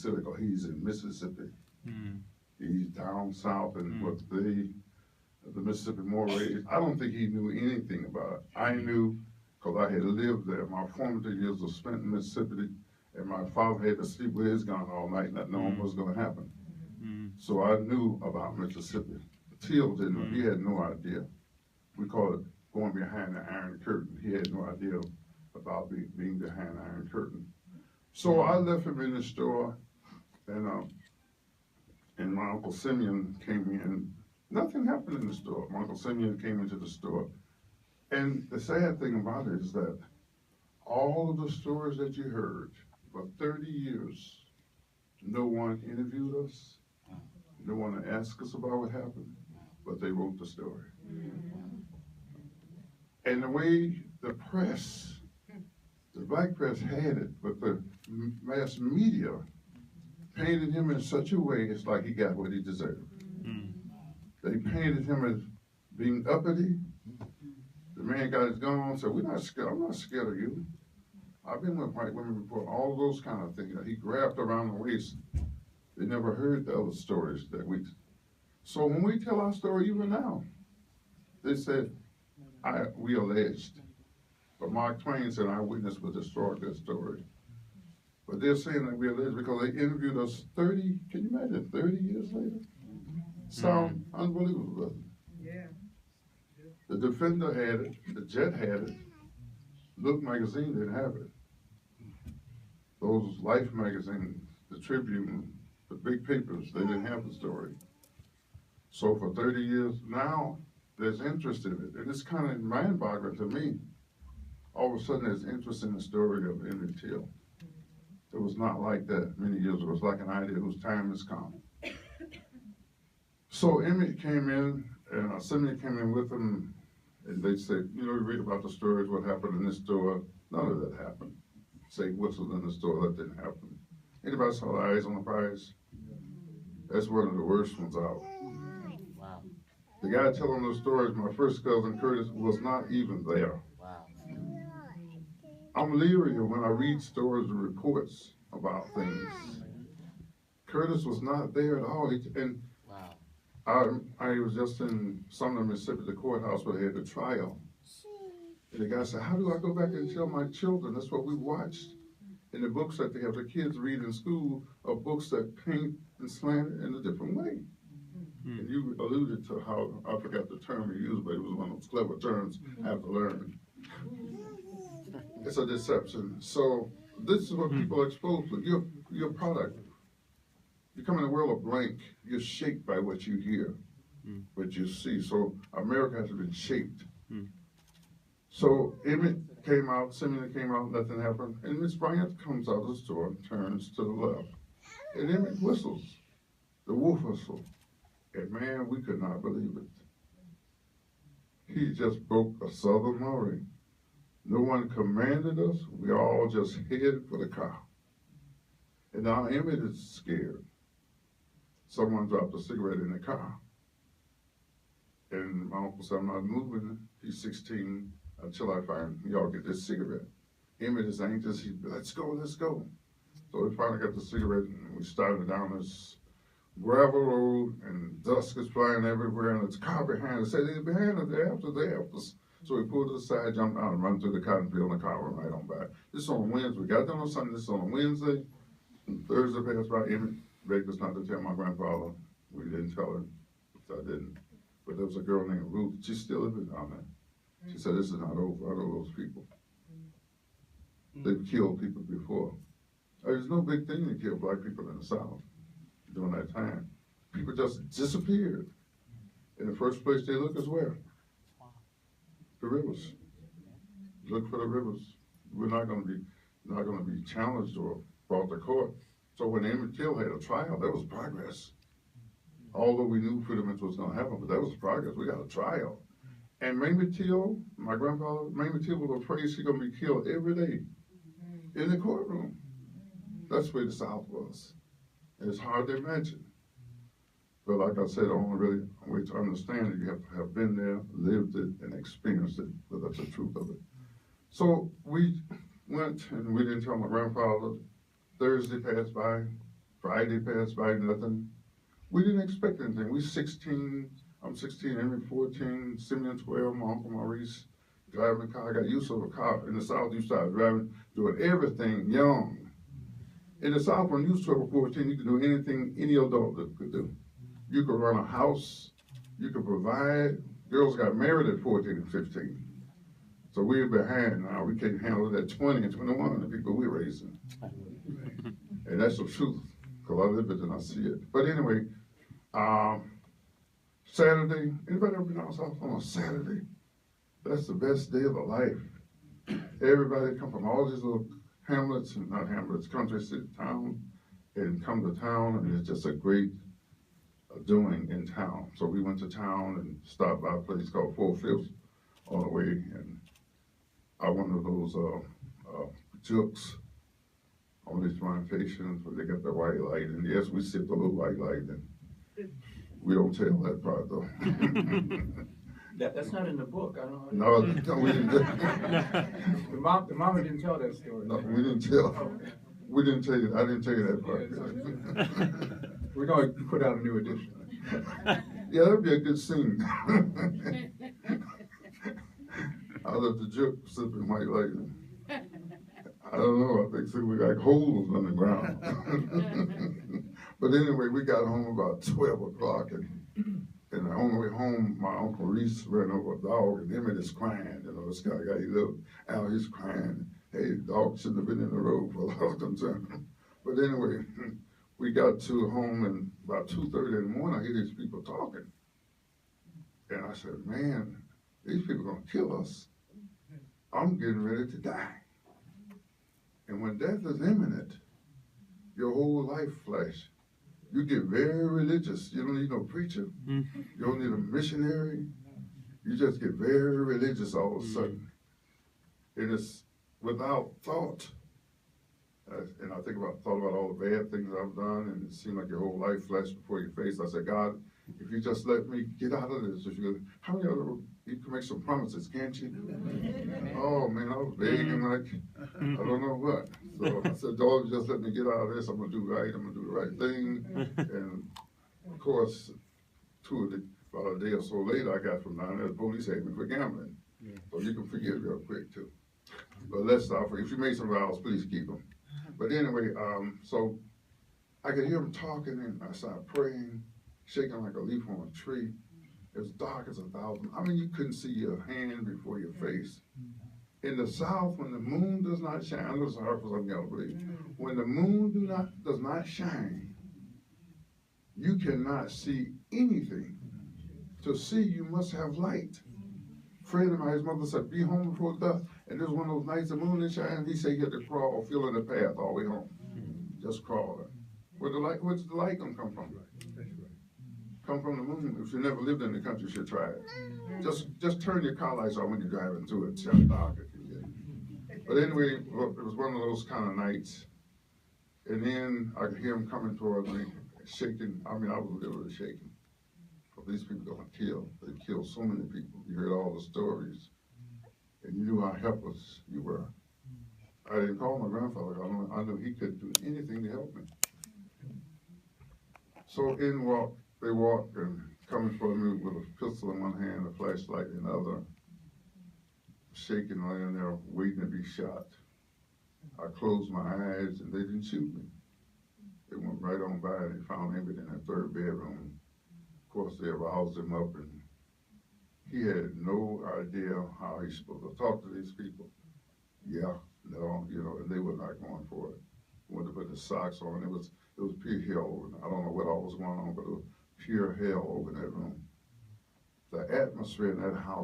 Mississippi, because he's in Mississippi. Mm. He's down south, and what the Mississippi Morays, I don't think he knew anything about it. I knew, because I had lived there. My formative years were spent in Mississippi, and my father had to sleep with his gun all night, not knowing what was going to happen. So I knew about Mississippi. Till didn't know. He had no idea. We call it going behind the Iron Curtain. He had no idea about being behind the Iron Curtain. So I left him in the store, and my Uncle Simeon came in. Nothing happened in the store. My Uncle Simeon came into the store. And the sad thing about it is that all of the stories that you heard for 30 years, no one interviewed us, no one asked us about what happened, but they wrote the story. And the way the press, the black press had it, but the mass media painted him in such a way, it's like he got what he deserved. They painted him as being uppity. The man got his gun on and said, "We're not scared. I'm not scared of you. I've been with white women before," all those kind of things. He grabbed around the waist. They never heard the other stories that we. So when we tell our story, even now, they said, we alleged. But Mark Twain said, "Eyewitness would destroy that story." But they're saying that we alleged because they interviewed us 30, can you imagine, 30 years later? Sound unbelievable, doesn't it? Yeah. The Defender had it, the Jet had it, Look magazine didn't have it. Those Life magazines, the Tribune, the big papers, they didn't have the story. So for 30 years now, there's interest in it. And it's kind of mind-boggling to me. All of a sudden, there's interest in the story of Emmett Till. It was not like that many years ago. It was like an idea whose time has come. So Emmett came in, and Simeon came in with him, and they said, "You know, you read about the stories, what happened in this store." None of that happened. Say whistles in the store, that didn't happen. Anybody saw the Eyes on the Prize? That's one of the worst ones out. Wow. The guy telling those stories, my first cousin Curtis, was not even there. Wow. I'm leery when I read stories and reports about things. Curtis was not there at all. And Wow. I was just in Sumner, Mississippi, the courthouse where they had the trial. And the guy said, "How do I go back and tell my children?" That's what we watched in the books that they have the kids read in school, are books that paint and slant it in a different way. And you alluded to how, I forgot the term you used, but it was one of those clever terms I have to learn. It's a deception. So this is what people are exposed to. You're a product. You come in a world of blank. You're shaped by what you hear, what you see. So America has been shaped. So Emmett came out, Simeon came out, nothing happened. And Miss Bryant comes out of the store and turns to the left. And Emmett whistles, the wolf whistle. And man, we could not believe it. He just broke a Southern Maori. No one commanded us. We all just headed for the car. And now Emmett is scared. Someone dropped a cigarette in the car. And my uncle said, "I'm not moving." He's 16 until I find y'all get this cigarette. Emmett is anxious. Let's go, let's go. So we finally got the cigarette and we started down this gravel road and dust is flying everywhere and it's a car behind us. Said, "They're behind us, they're after us." So we pulled to the side, jumped out and run through the cotton field and the car went right on by. This is on Wednesday. We got done on Sunday, this is on a Wednesday. And Thursday passed by, Emmett begged us not to tell my grandfather. We didn't tell him, so I didn't. But there was a girl named Ruth, she's still living down there. She said, "This is not over, I know those people. They've killed people before." There's no big thing to kill black people in the South during that time. People just disappeared. In the first place they look is where? The rivers. Look for the rivers. We're not going to be challenged or brought to court. So when Emmett Till had a trial, there was progress. Although we knew freedom was going to happen, but there was progress. We got a trial. And Emmett Till, my grandfather, Emmett Till was afraid he's going to be killed every day in the courtroom. That's where the South was. And it's hard to imagine. But like I said, the only really way to understand it, you have to have been there, lived it, and experienced it. But that's the truth of it. So we went, and we didn't tell my grandfather. Thursday passed by. Friday passed by, nothing. We didn't expect anything. We 16, I'm 16, Emmett 14, Simeon 12, my uncle Maurice driving a car. I got used to a car. In the South, you started driving, doing everything young. In the South, when you was 12 or 14, you could do anything any adult could do. You could run a house, you could provide. Girls got married at 14 and 15. So we're behind now. We can't handle it at 20 and 21, the people we're raising. And that's the truth, because I live it and I see it. But anyway, Saturday, anybody ever been outside on a Saturday? That's the best day of the life. Everybody come from all these little hamlets, and not hamlets, country, city, town, and come to town, and it's just a great doing in town. So we went to town and stopped by a place called 4/5 on the way, and I one of those jokes on these plantations where they got the white light, and yes, we see the little white light, and we don't tell that part though. That's not in the book. I don't No, know. no, we didn't. The mama didn't tell that story. No, we didn't tell. We didn't tell you. I didn't tell you that part. We're going to put out a new edition. Yeah, that'd be a good scene. I love the joke sipping white light. I don't know. I think so we got holes on the ground. But anyway, we got home about 12 o'clock, and on the way home, my Uncle Reese ran over a dog, and Emmett is crying. You know, this guy, he lived out, he's crying. Hey, the dog shouldn't have been in the road for a lot of concern. But anyway, we got to home, and about 2:30 in the morning, I hear these people talking. And I said, man, these people are going to kill us. I'm getting ready to die. And when death is imminent, your whole life flash. You get very religious. You don't need no preacher. You don't need a missionary. You just get very religious all of a sudden. And it's without thought. And I thought about all the bad things I've done, and it seemed like your whole life flashed before your face. I said, God, if you just let me get out of this, how many of you can make some promises, can't you? Oh man, I was begging like, I don't know what. So I said, Lord, just let me get out of this. I'm gonna do right. I'm gonna do the right thing. And of course, about a day or so later, I got from down there, the police had me for gambling. So you can forget real quick too. But let's stop. If you made some vows, please keep them. But anyway, so I could hear them talking, and I started praying, shaking like a leaf on a tree. It was dark as 1,000. I mean, you couldn't see your hand before your face. In the South, when the moon does not shine, I know it's hard for some y'all to believe. When the moon does not shine, you cannot see anything. To see, you must have light. Friend of mine, his mother said, be home before dusk. And there was one of those nights the moon didn't shine. He said he had to crawl, feeling the path all the way home. Just crawling. Where's the light gonna come from? Come from the moon. If you never lived in the country, you should try it. Just turn your car lights on when you're driving through it. It's just dark if you get. But anyway, it was one of those kind of nights. And then I could hear him coming towards me, shaking. I mean, I was literally shaking. But these people gonna kill. They killed so many people. You heard all the stories. And you knew how helpless you were. I didn't call my grandfather. I knew he couldn't do anything to help me. So they walked and coming for me with a pistol in one hand, a flashlight in the other, shaking, laying there, waiting to be shot. I closed my eyes and they didn't shoot me. They went right on by and they found Emmett in that third bedroom. Of course, they aroused him up, and he had no idea how he's supposed to talk to these people. Yeah, no, and they were not going for it. Went to put the socks on. It was pure hell. I don't know what all was going on, but it was pure hell over in that room. The atmosphere in that house